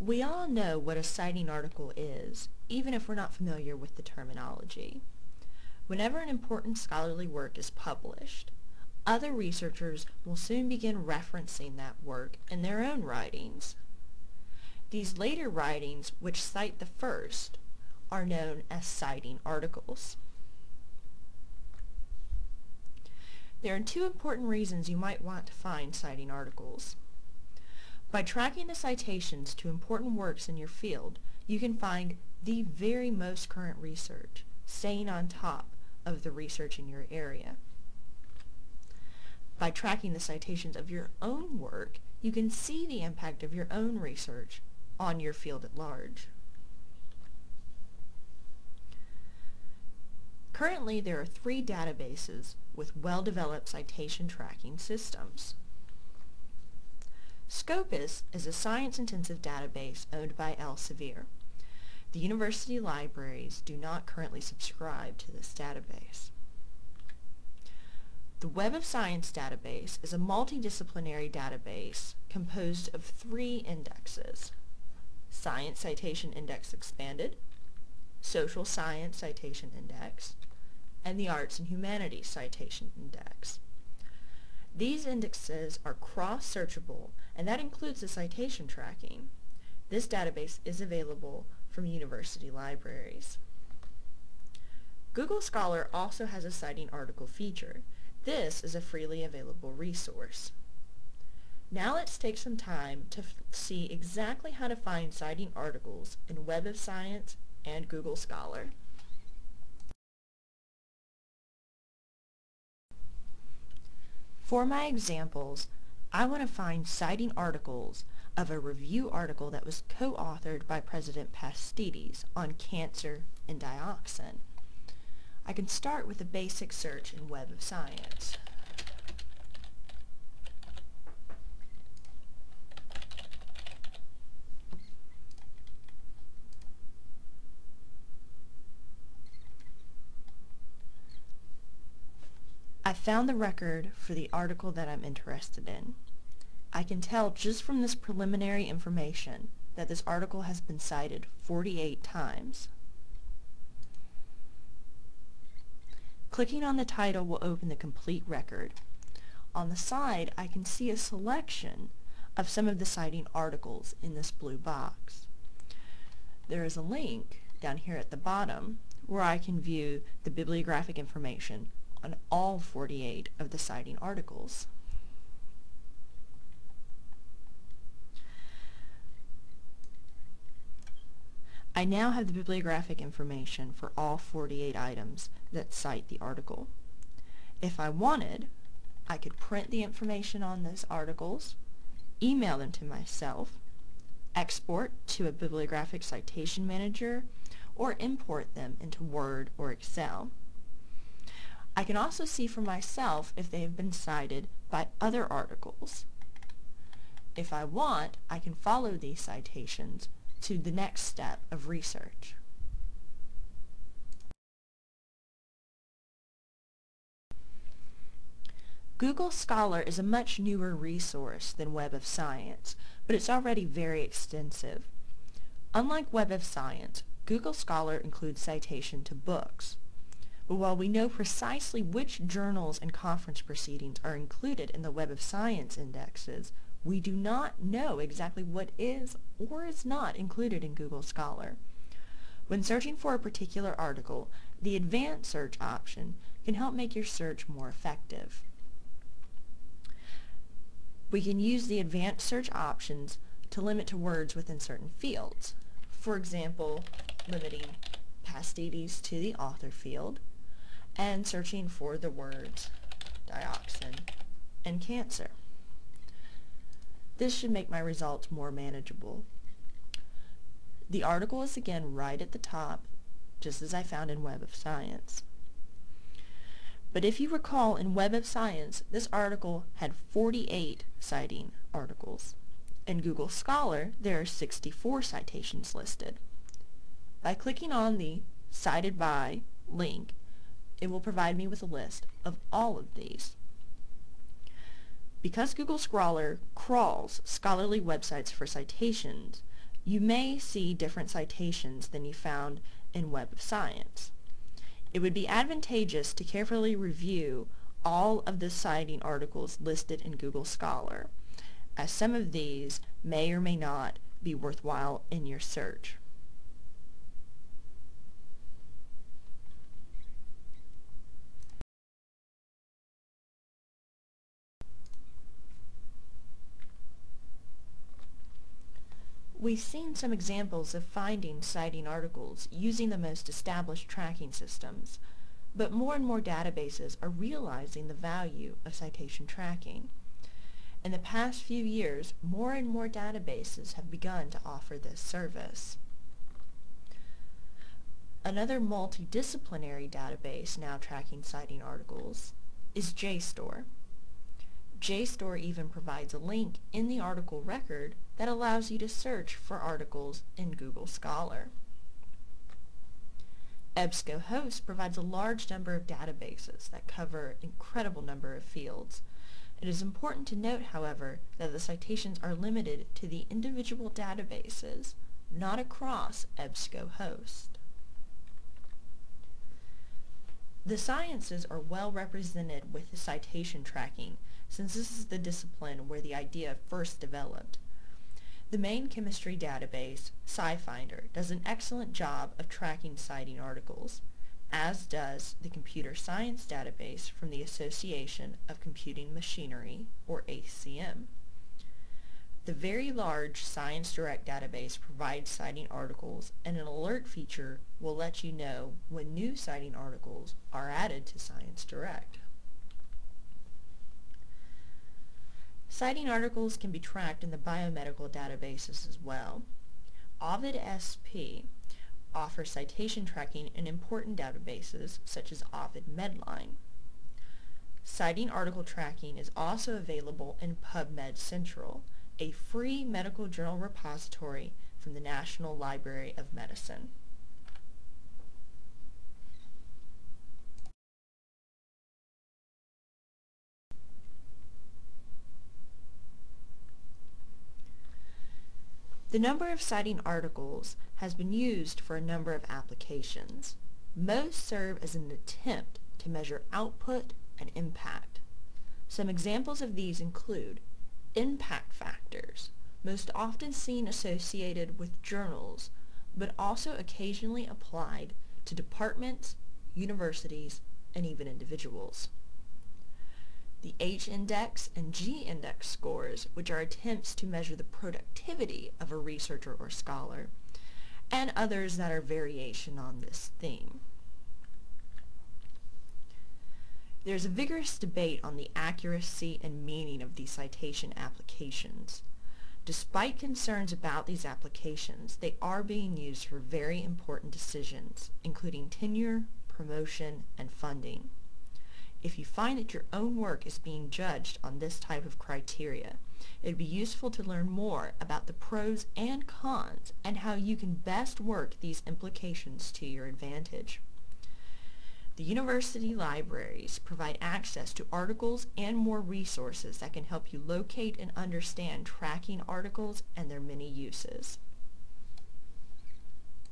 We all know what a citing article is, even if we're not familiar with the terminology. Whenever an important scholarly work is published, other researchers will soon begin referencing that work in their own writings. These later writings, which cite the first, are known as citing articles. There are two important reasons you might want to find citing articles. By tracking the citations to important works in your field, you can find the very most current research, staying on top of the research in your area. By tracking the citations of your own work, you can see the impact of your own research on your field at large. Currently, there are 3 databases with well-developed citation tracking systems. Scopus is a science-intensive database owned by Elsevier. The university libraries do not currently subscribe to this database. The Web of Science database is a multidisciplinary database composed of 3 indexes: Science Citation Index Expanded, Social Science Citation Index, and the Arts and Humanities Citation Index. These indexes are cross-searchable, and that includes the citation tracking. This database is available from university libraries. Google Scholar also has a citing article feature. This is a freely available resource. Now let's take some time to see exactly how to find citing articles in Web of Science and Google Scholar. For my examples, I want to find citing articles of a review article that was co-authored by President Pastides on cancer and dioxin. I can start with a basic search in Web of Science. I found the record for the article that I'm interested in. I can tell just from this preliminary information that this article has been cited 48 times. Clicking on the title will open the complete record. On the side, I can see a selection of some of the citing articles in this blue box. There is a link down here at the bottom where I can view the bibliographic information on all 48 of the citing articles. I now have the bibliographic information for all 48 items that cite the article. If I wanted, I could print the information on those articles, email them to myself, export to a bibliographic citation manager, or import them into Word or Excel. I can also see for myself if they have been cited by other articles. If I want, I can follow these citations to the next step of research. Google Scholar is a much newer resource than Web of Science, but it's already very extensive. Unlike Web of Science, Google Scholar includes citation to books. But while we know precisely which journals and conference proceedings are included in the Web of Science indexes, we do not know exactly what is or is not included in Google Scholar. When searching for a particular article, the Advanced Search option can help make your search more effective. We can use the Advanced Search options to limit to words within certain fields. For example, limiting Pastides to the author field, and searching for the words dioxin and cancer. This should make my results more manageable. The article is again right at the top, just as I found in Web of Science. But if you recall, in Web of Science, this article had 48 citing articles. In Google Scholar, there are 64 citations listed. By clicking on the Cited By link, it will provide me with a list of all of these. Because Google Scholar crawls scholarly websites for citations, you may see different citations than you found in Web of Science. It would be advantageous to carefully review all of the citing articles listed in Google Scholar, as some of these may or may not be worthwhile in your search. We've seen some examples of finding citing articles using the most established tracking systems, but more and more databases are realizing the value of citation tracking. In the past few years, more and more databases have begun to offer this service. Another multidisciplinary database now tracking citing articles is JSTOR. JSTOR even provides a link in the article record that allows you to search for articles in Google Scholar. EBSCOhost provides a large number of databases that cover an incredible number of fields. It is important to note, however, that the citations are limited to the individual databases, not across EBSCOhost. The sciences are well represented with the citation tracking, since this is the discipline where the idea first developed. The main chemistry database, SciFinder, does an excellent job of tracking citing articles, as does the computer science database from the Association of Computing Machinery, or ACM. The very large ScienceDirect database provides citing articles, and an alert feature will let you know when new citing articles are added to ScienceDirect. Citing articles can be tracked in the biomedical databases as well. Ovid SP offers citation tracking in important databases such as Ovid Medline. Citing article tracking is also available in PubMed Central, a free medical journal repository from the National Library of Medicine. The number of citing articles has been used for a number of applications. Most serve as an attempt to measure output and impact. Some examples of these include impact factors, most often seen associated with journals, but also occasionally applied to departments, universities, and even individuals. The H-index and G-index scores, which are attempts to measure the productivity of a researcher or scholar, and others that are variation on this theme. There's a vigorous debate on the accuracy and meaning of these citation applications. Despite concerns about these applications, they are being used for very important decisions, including tenure, promotion, and funding. If you find that your own work is being judged on this type of criteria, it would be useful to learn more about the pros and cons and how you can best work these implications to your advantage. The university libraries provide access to articles and more resources that can help you locate and understand tracking articles and their many uses.